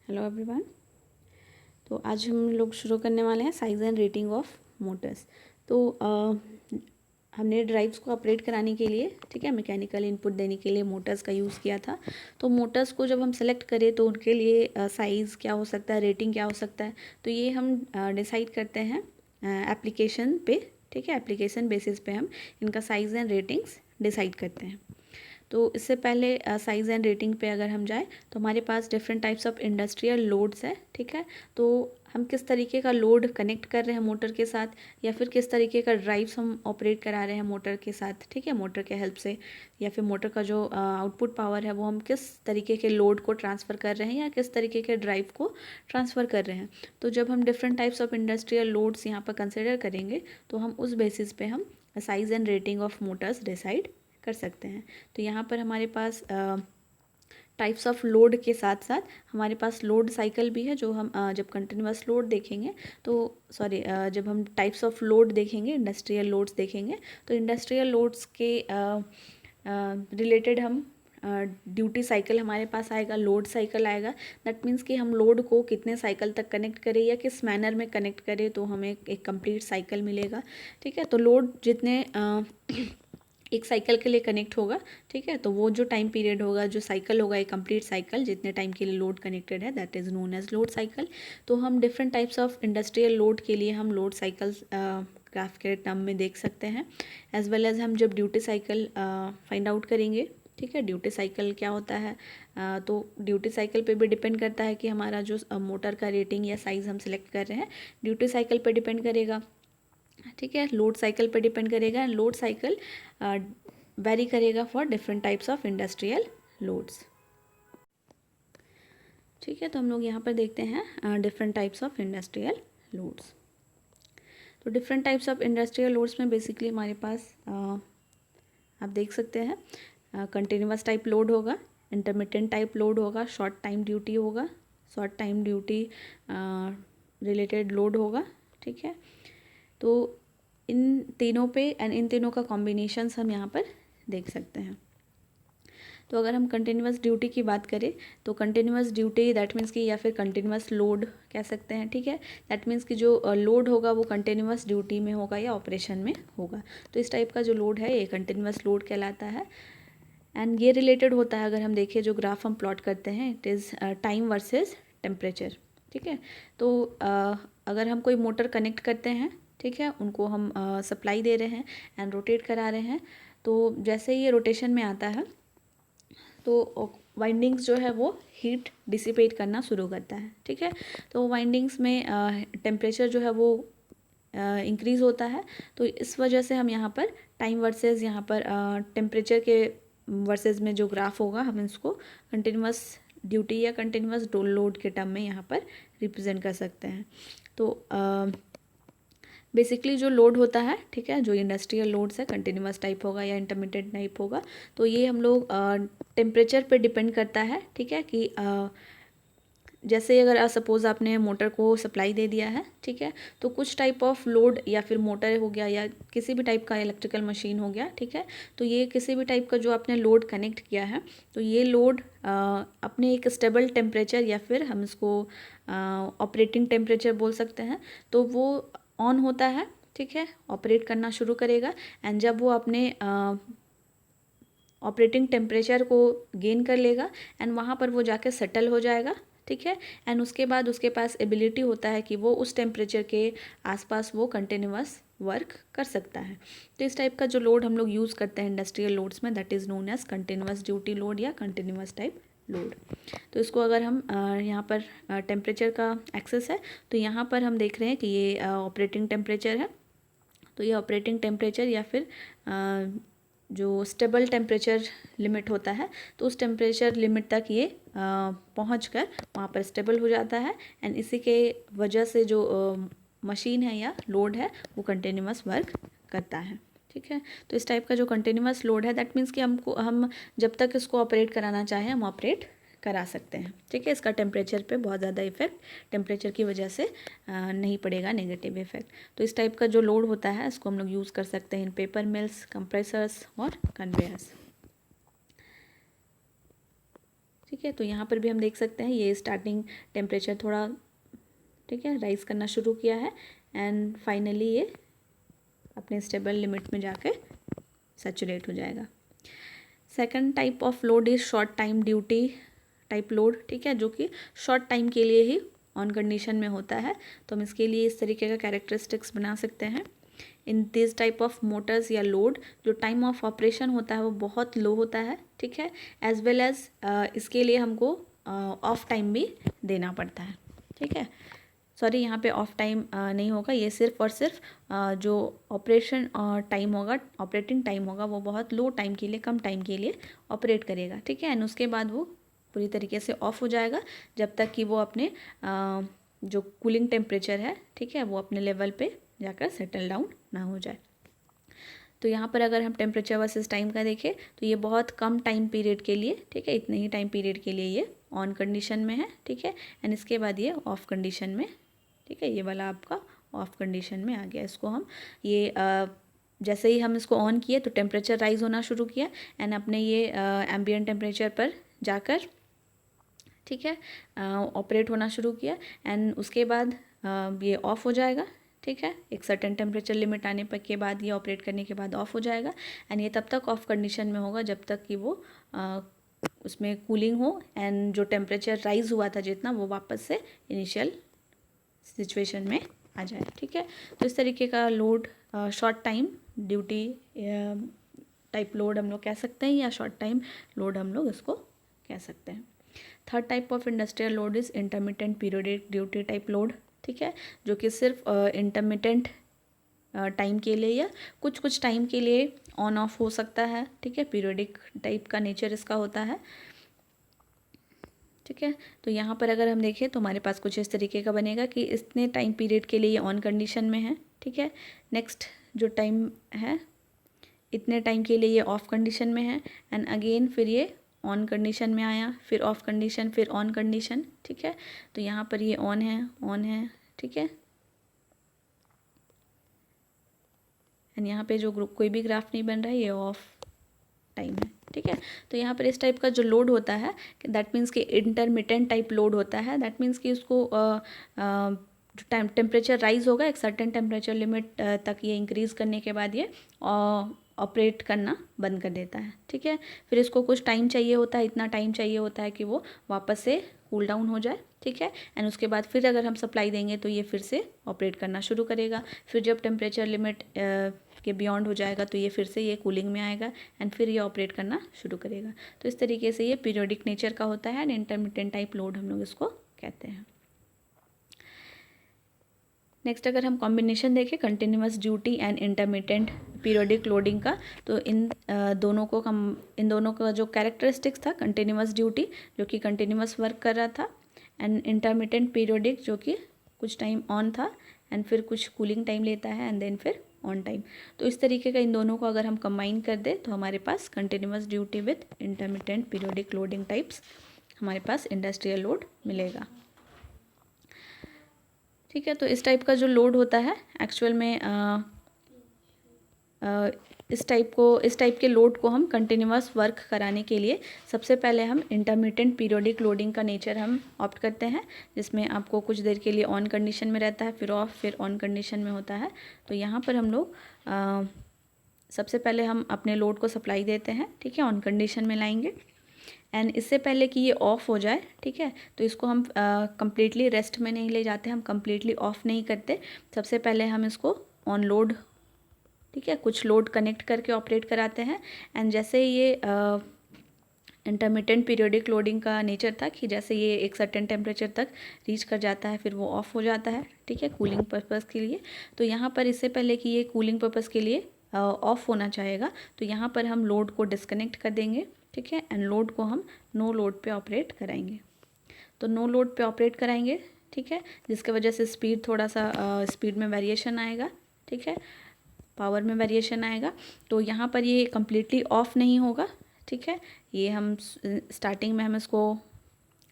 Hello everyone. तो आज हम लोग शुरू करने वाले हैं size and rating of Motors. तो हमने ड्राइव्स को ऑपरेट कराने के लिए, ठीक है, मैकेनिकल इनपुट देने के लिए मोटर्स का यूज़ किया था। तो मोटर्स को जब हम सेलेक्ट करें तो उनके लिए साइज़ क्या हो सकता है, रेटिंग क्या हो सकता है, तो ये हम डिसाइड करते हैं एप्लीकेशन पे, ठीक है। एप्लीकेशन बेसिस पे हम इनका साइज़ एंड रेटिंग्स डिसाइड करते हैं। तो इससे पहले साइज़ एंड रेटिंग पे अगर हम जाएँ तो हमारे पास different types of industrial loads है, ठीक है। तो हम किस तरीके का लोड कनेक्ट कर रहे हैं मोटर के साथ, या फिर किस तरीके का ड्राइव्स हम ऑपरेट करा रहे हैं मोटर के साथ, ठीक है, मोटर के हेल्प से, या फिर मोटर का जो आउटपुट पावर है वो हम किस तरीके के लोड को ट्रांसफ़र कर रहे हैं या किस तरीके के ड्राइव को ट्रांसफ़र कर रहे हैं। तो जब हम different types of industrial loads यहाँ पर कंसिडर करेंगे तो हम उस बेसिस पे हम size and rating of Motors decide कर सकते हैं। तो यहाँ पर हमारे पास टाइप्स ऑफ लोड के साथ साथ हमारे पास लोड साइकिल भी है, जो हम जब कंटिन्यूस लोड देखेंगे तो जब हम टाइप्स ऑफ लोड देखेंगे, इंडस्ट्रियल लोड्स देखेंगे, तो इंडस्ट्रियल लोड्स के रिलेटेड हम ड्यूटी साइकिल हमारे पास आएगा, लोड साइकिल आएगा। दैट मीन्स कि हम लोड को कितने साइकिल तक कनेक्ट करें या किस मैनर में कनेक्ट करें तो हमें एक कंप्लीट साइकिल मिलेगा, ठीक है। तो लोड जितने एक साइकिल के लिए कनेक्ट होगा, ठीक है, तो वो जो टाइम पीरियड होगा, जो साइकिल होगा, एक कंप्लीट साइकिल जितने टाइम के लिए लोड कनेक्टेड है, that is known as load cycle. तो हम different types of industrial load के लिए हम लोड साइकिल्स ग्राफ के टर्म में देख सकते हैं, एज वेल एज हम जब ड्यूटी साइकिल फाइंड आउट करेंगे, ठीक है। ड्यूटी साइकिल क्या होता है, तो ड्यूटी साइकिल पे भी डिपेंड करता है कि हमारा जो मोटर का रेटिंग या साइज़ हम सिलेक्ट कर रहे हैं ड्यूटी साइकिल पे डिपेंड करेगा, ठीक है, लोड साइकिल पे डिपेंड करेगा। एंड लोड साइकिल वेरी करेगा for different types of industrial loads, ठीक है। तो हम लोग यहाँ पर देखते हैं different types of industrial loads. तो different types of industrial loads में बेसिकली हमारे पास आप देख सकते हैं कंटिन्यूस टाइप लोड होगा, इंटरमिटेंट टाइप लोड होगा, शॉर्ट टाइम ड्यूटी होगा, short time duty related load होगा, ठीक है। तो इन तीनों पे एंड इन तीनों का कॉम्बिनेशंस हम यहाँ पर देख सकते हैं। तो अगर हम कंटिन्यूस ड्यूटी की बात करें तो कंटिन्यूस ड्यूटी दैट मीन्स कि, या फिर कंटिन्यूस लोड कह सकते हैं, ठीक है। दैट मीन्स कि जो लोड होगा वो कंटिन्यूस ड्यूटी में होगा या ऑपरेशन में होगा। तो इस टाइप का जो लोड है ये कंटिन्यूस लोड कहलाता है। एंड ये रिलेटेड होता है, अगर हम देखें जो ग्राफ हम प्लॉट करते हैं, it is time versus temperature, ठीक है। तो अगर हम कोई मोटर कनेक्ट करते हैं, ठीक है, उनको हम सप्लाई दे रहे हैं एंड रोटेट करा रहे हैं, तो जैसे ही ये रोटेशन में आता है तो वाइंडिंग्स जो है वो हीट डिसिपेट करना शुरू करता है, ठीक है। तो वाइंडिंग्स में टेम्परेचर जो है वो इंक्रीज़ होता है। तो इस वजह से हम यहाँ पर टाइम वर्सेस यहाँ पर टेम्परेचर के वर्सेस में जो ग्राफ होगा हम इसको कंटिन्यूस ड्यूटी या कंटिन्यूस लोड के टर्म में यहाँ पर रिप्रेजेंट कर सकते हैं। तो बेसिकली जो लोड होता है, ठीक है, जो इंडस्ट्रियल लोड्स है, कंटिन्यूस टाइप होगा या इंटरमिटेंट टाइप होगा, तो ये हम लोग टेम्परेचर पे डिपेंड करता है, ठीक है, कि जैसे अगर सपोज़ आपने मोटर को सप्लाई दे दिया है, ठीक है, तो कुछ टाइप ऑफ लोड या फिर मोटर हो गया या किसी भी टाइप का इलेक्ट्रिकल मशीन हो गया, ठीक है, तो ये किसी भी टाइप का जो आपने लोड कनेक्ट किया है, तो ये लोड अपने एक स्टेबल टेम्परेचर या फिर हम इसको ऑपरेटिंग टेम्परेचर बोल सकते हैं, तो वो ऑन होता है, ठीक है, ऑपरेट करना शुरू करेगा। एंड जब वो अपने ऑपरेटिंग टेम्परेचर को गेन कर लेगा एंड वहाँ पर वो जाके सेटल हो जाएगा, ठीक है। एंड उसके बाद उसके पास एबिलिटी होता है कि वो उस टेम्परेचर के आसपास वो कंटिन्यूस वर्क कर सकता है। तो इस टाइप का जो लोड हम लोग यूज़ करते हैं इंडस्ट्रियल लोड्स में, that is known as continuous duty load या कंटिन्यूस टाइप लोड। तो इसको अगर हम यहाँ पर टेम्परेचर का एक्सेस है, तो यहाँ पर हम देख रहे हैं कि ये ऑपरेटिंग टेम्परेचर है। तो ये ऑपरेटिंग टेम्परेचर या फिर जो स्टेबल टेम्परेचर लिमिट होता है, तो उस टेम्परेचर लिमिट तक ये पहुँच कर वहाँ पर स्टेबल हो जाता है। एंड इसी के वजह से जो मशीन है या लोड है वो कंटिन्यूस वर्क करता है, ठीक है। तो इस टाइप का जो कंटिन्यूस लोड है, दैट मीन्स कि हम जब तक इसको ऑपरेट कराना चाहें हम ऑपरेट करा सकते हैं, ठीक है। इसका टेम्परेचर पे बहुत ज़्यादा इफेक्ट टेम्परेचर की वजह से नहीं पड़ेगा, नेगेटिव इफेक्ट। तो इस टाइप का जो लोड होता है इसको हम लोग यूज़ कर सकते हैं इन पेपर मिल्स, कंप्रेसर्स और कन्वेयर्स, ठीक है। तो यहाँ पर भी हम देख सकते हैं ये स्टार्टिंग टेम्परेचर थोड़ा, ठीक है, राइज करना शुरू किया है एंड फाइनली ये अपने स्टेबल लिमिट में जाकर सैचुरेट हो जाएगा। Second type of load is short time duty type load, ठीक है, जो कि शॉर्ट टाइम के लिए ही ऑन कंडीशन में होता है। तो हम इसके लिए इस तरीके का कैरेक्टरिस्टिक्स बना सकते हैं। In this type of Motors या लोड जो टाइम ऑफ ऑपरेशन होता है वो बहुत लो होता है, ठीक है, एज वेल एज इसके लिए हमको ऑफ टाइम भी देना पड़ता है, ठीक है। सॉरी, यहाँ पे ऑफ टाइम नहीं होगा, ये सिर्फ और सिर्फ जो ऑपरेशन टाइम होगा, ऑपरेटिंग टाइम होगा, वो बहुत लो टाइम के लिए, कम टाइम के लिए ऑपरेट करेगा, ठीक है। एंड उसके बाद वो पूरी तरीके से ऑफ हो जाएगा जब तक कि वो अपने जो कूलिंग टेम्परेचर है, ठीक है, वो अपने लेवल पे जाकर सेटल डाउन ना हो जाए। तो यहाँ पर अगर हम टेम्परेचर वर्सेस टाइम का देखें तो ये बहुत कम टाइम पीरियड के लिए, ठीक है, इतने ही टाइम पीरियड के लिए ये ऑन कंडीशन में है, ठीक है, एंड इसके बाद ये ऑफ कंडीशन में, ठीक है, ये वाला आपका ऑफ कंडीशन में आ गया। इसको हम ये जैसे ही हम इसको ऑन किए तो टेम्परेचर राइज होना शुरू किया एंड अपने ये एम्बिएंट टेम्परेचर पर जाकर, ठीक है, ऑपरेट होना शुरू किया एंड उसके बाद ये ऑफ़ हो जाएगा, ठीक है, एक सर्टेन टेम्परेचर लिमिट आने पर के बाद ये ऑपरेट करने के बाद ऑफ़ हो जाएगा एंड ये तब तक ऑफ कंडीशन में होगा जब तक कि वो उसमें कूलिंग हो एंड जो टेम्परेचर राइज हुआ था जितना वो वापस से इनिशियल सिचुएशन में आ जाए, ठीक है। तो इस तरीके का load short time duty type load हम लोग कह सकते हैं या शॉर्ट टाइम लोड हम लोग इसको कह सकते हैं। Third type of industrial load is intermittent periodic duty type load, ठीक है, जो कि सिर्फ इंटरमिटेंट टाइम के लिए या कुछ कुछ टाइम के लिए ऑन ऑफ हो सकता है, ठीक है, पीरियोडिक टाइप का नेचर इसका होता है, ठीक है। तो यहाँ पर अगर हम देखें तो हमारे पास कुछ इस तरीके का बनेगा कि इतने टाइम पीरियड के लिए ये ऑन कंडीशन में है, ठीक है, नेक्स्ट जो टाइम है इतने टाइम के लिए ये ऑफ कंडीशन में है एंड अगेन फिर ये ऑन कंडीशन में आया, फिर ऑफ कंडीशन, फिर ऑन कंडीशन, ठीक है। तो यहाँ पर ये ऑन है, ठीक है, एंड यहाँ पे जो कोई भी ग्राफ नहीं बन रहा है ये ऑफ टाइम है, ठीक है। तो यहाँ पर इस टाइप का जो लोड होता है दैट मीन्स कि इंटरमिटेंट टाइप लोड होता है, दैट मीन्स कि उसको जो टेम्परेचर राइज होगा एक सर्टेन टेम्परेचर लिमिट तक ये इंक्रीज़ करने के बाद ये ऑपरेट करना बंद कर देता है, ठीक है। फिर इसको कुछ टाइम चाहिए होता है, इतना टाइम चाहिए होता है कि वो वापस से कूल डाउन हो जाए, ठीक है, एंड उसके बाद फिर अगर हम सप्लाई देंगे तो ये फिर से ऑपरेट करना शुरू करेगा। फिर जब टेम्परेचर लिमिट के बियॉन्ड हो जाएगा तो ये फिर से ये कूलिंग में आएगा एंड फिर ये ऑपरेट करना शुरू करेगा। तो इस तरीके से ये पीरियोडिक नेचर का होता है एंड इंटरमिटेंट टाइप लोड हम लोग इसको कहते हैं। नेक्स्ट अगर हम कॉम्बिनेशन देखें continuous duty and intermittent periodic loading का, तो इन दोनों का जो कैरेक्टरिस्टिक्स था, कंटिन्यूअस ड्यूटी जो कि कंटिन्यूअस वर्क कर रहा था एंड इंटरमिटेंट पीरियोडिक जो कि कुछ टाइम ऑन था एंड फिर कुछ कूलिंग टाइम लेता है एंड देन फिर ऑन टाइम। तो इस तरीके का इन दोनों को अगर हम कंबाइन कर दें तो हमारे पास continuous duty with intermittent periodic loading types हमारे पास इंडस्ट्रियल लोड मिलेगा, ठीक है। तो इस टाइप का जो लोड होता है एक्चुअल में इस टाइप के लोड को हम कंटिन्यूअस वर्क कराने के लिए सबसे पहले हम इंटरमिटेंट पीरियोडिक लोडिंग का नेचर हम ऑप्ट करते हैं, जिसमें आपको कुछ देर के लिए ऑन कंडीशन में रहता है, फिर ऑफ, फिर ऑन कंडीशन में होता है। तो यहाँ पर हम लोग सबसे पहले हम अपने लोड को सप्लाई देते हैं, ठीक है, ऑन कंडीशन में लाएंगे एंड इससे पहले कि ये ऑफ़ हो जाए, ठीक है, तो इसको हम कम्प्लीटली रेस्ट में नहीं ले जाते, हम कम्प्लीटली ऑफ़ नहीं करते। सबसे पहले हम इसको ऑन लोड, ठीक है, कुछ लोड कनेक्ट करके ऑपरेट कराते हैं एंड जैसे ये इंटरमिटेंट पीरियोडिक लोडिंग का नेचर था कि जैसे ये एक सर्टेन टेम्परेचर तक रीच कर जाता है फिर वो ऑफ़ हो जाता है, ठीक है, कूलिंग पर्पज़ के लिए। तो यहाँ पर इससे पहले कि ये कूलिंग पर्पज़ के लिए ऑफ़ होना चाहेगा तो यहाँ पर हम लोड को डिस्कनेक्ट कर देंगे, ठीक है, एंड लोड को हम नो लोड पे ऑपरेट कराएंगे। तो नो लोड पे ऑपरेट कराएंगे, ठीक है, जिसके वजह से स्पीड थोड़ा सा स्पीड में वेरिएशन आएगा, ठीक है, पावर में वेरिएशन आएगा। तो यहाँ पर ये कम्प्लीटली ऑफ नहीं होगा, ठीक है, ये हम स्टार्टिंग में हम इसको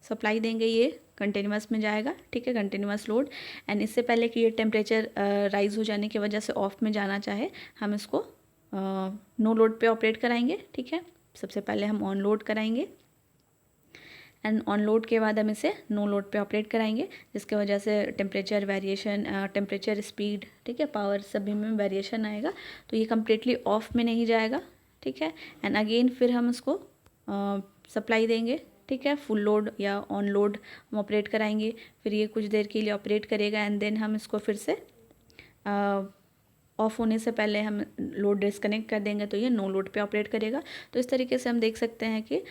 सप्लाई देंगे, ये कंटिन्यूअस में जाएगा, ठीक है, कंटिन्यूअस लोड एंड इससे पहले कि ये टेम्परेचर राइज हो जाने की वजह से ऑफ में जाना चाहे हम इसको नो लोड पे ऑपरेट कराएंगे, ठीक है। सबसे पहले हम ऑन लोड कराएंगे एंड ऑन लोड के बाद हम इसे नो लोड पे ऑपरेट कराएंगे, जिसके वजह से टेम्परेचर वेरिएशन, टेम्परेचर, स्पीड, ठीक है, पावर सभी में वेरिएशन आएगा। तो ये कम्प्लीटली ऑफ में नहीं जाएगा, ठीक है। एंड अगेन फिर हम उसको सप्लाई देंगे, ठीक है, फुल लोड या ऑन लोड हम ऑपरेट कराएंगे। फिर ये कुछ देर के लिए ऑपरेट करेगा एंड देन हम इसको फिर से ऑफ होने से पहले हम लोड डिस्कनेक्ट कर देंगे, तो ये नो लोड पे ऑपरेट करेगा। तो इस तरीके से हम देख सकते हैं कि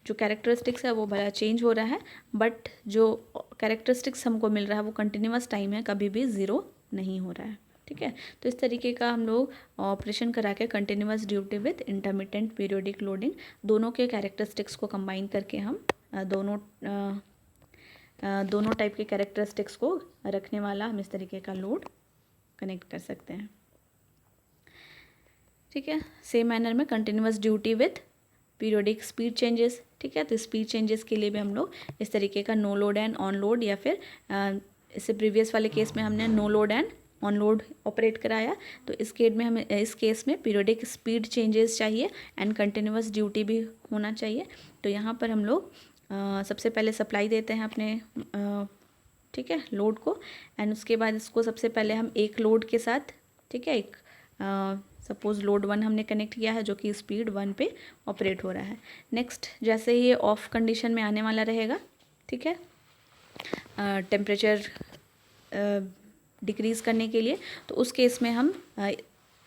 जो कैरेक्टरिस्टिक्स है वो बड़ा चेंज हो रहा है, बट जो कैरेक्टरिस्टिक्स हमको मिल रहा है वो कंटिन्यूस टाइम है, कभी भी ज़ीरो नहीं हो रहा है, ठीक है। तो इस तरीके का हम लोग ऑपरेशन करा के continuous duty with intermittent periodic loading, दोनों के कैरेक्टरिस्टिक्स को कंबाइन करके हम दोनों टाइप के कैरेक्टरिस्टिक्स को रखने वाला हम इस तरीके का लोड कनेक्ट कर सकते हैं, ठीक है। सेम मैनर में continuous duty with periodic speed changes, ठीक है। तो स्पीड चेंजेस के लिए भी हम लोग इस तरीके का no load and on load, या फिर इससे प्रीवियस वाले केस में हमने no load and on load operate कराया, तो इस केस में पीरियोडिक स्पीड चेंजेस चाहिए एंड कंटिन्यूस ड्यूटी भी होना चाहिए। तो यहाँ पर हम लोग सबसे पहले सप्लाई देते हैं अपने ठीक है लोड को, एंड उसके बाद इसको सबसे पहले हम एक लोड के साथ, ठीक है, एक सपोज़ लोड 1 हमने कनेक्ट किया है जो कि स्पीड 1 पे ऑपरेट हो रहा है। नेक्स्ट जैसे ये ऑफ कंडीशन में आने वाला रहेगा, ठीक है, टेम्परेचर डिक्रीज़ करने के लिए, तो उस केस में हम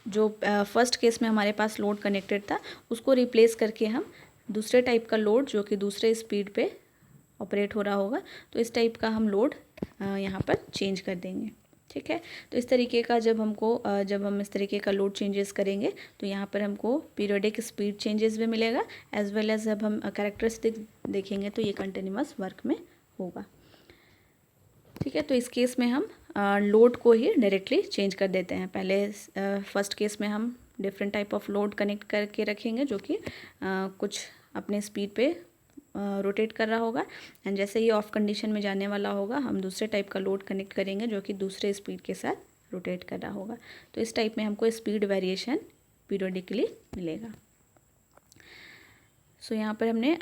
जो फर्स्ट केस में हमारे पास लोड कनेक्टेड था उसको रिप्लेस करके हम दूसरे टाइप का लोड जो कि दूसरे स्पीड पे ऑपरेट हो रहा होगा, तो इस टाइप का हम लोड यहाँ पर चेंज कर देंगे, ठीक है। तो इस तरीके का जब हम इस तरीके का लोड चेंजेस करेंगे तो यहाँ पर हमको पीरियोडिक स्पीड चेंजेस भी मिलेगा, एज वेल एज जब हम कैरेक्टरिस्टिक देखेंगे तो ये कंटिन्यूस वर्क में होगा, ठीक है। तो इस केस में हम लोड को ही डायरेक्टली चेंज कर देते हैं। पहले फर्स्ट केस में हम different type of load connect करके रखेंगे जो कि कुछ अपने स्पीड पे रोटेट कर रहा होगा, एंड जैसे ये ऑफ कंडीशन में जाने वाला होगा हम दूसरे टाइप का लोड कनेक्ट करेंगे जो कि दूसरे स्पीड के साथ रोटेट कर रहा होगा। तो इस टाइप में हमको स्पीड वेरिएशन पीरियोडिकली मिलेगा। सो यहाँ पर हमने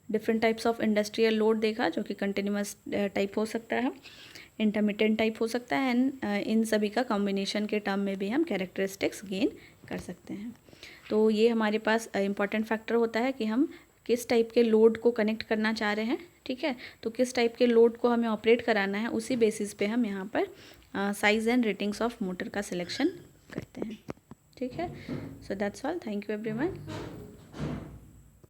different types of industrial load देखा जो कि कंटिन्यूस टाइप हो सकता है, इंटरमिटेंट टाइप हो सकता है, एंड इन सभी का कॉम्बिनेशन के टर्म में भी हम कैरेक्टरिस्टिक्स गेन कर सकते हैं। तो ये हमारे पास इम्पॉर्टेंट फैक्टर होता है कि हम किस टाइप के लोड को कनेक्ट करना चाह रहे हैं, ठीक है। तो किस टाइप के लोड को हमें ऑपरेट कराना है उसी बेसिस पे हम यहाँ पर size and ratings of motor का सिलेक्शन करते हैं, ठीक है। So that's all, thank you everyone.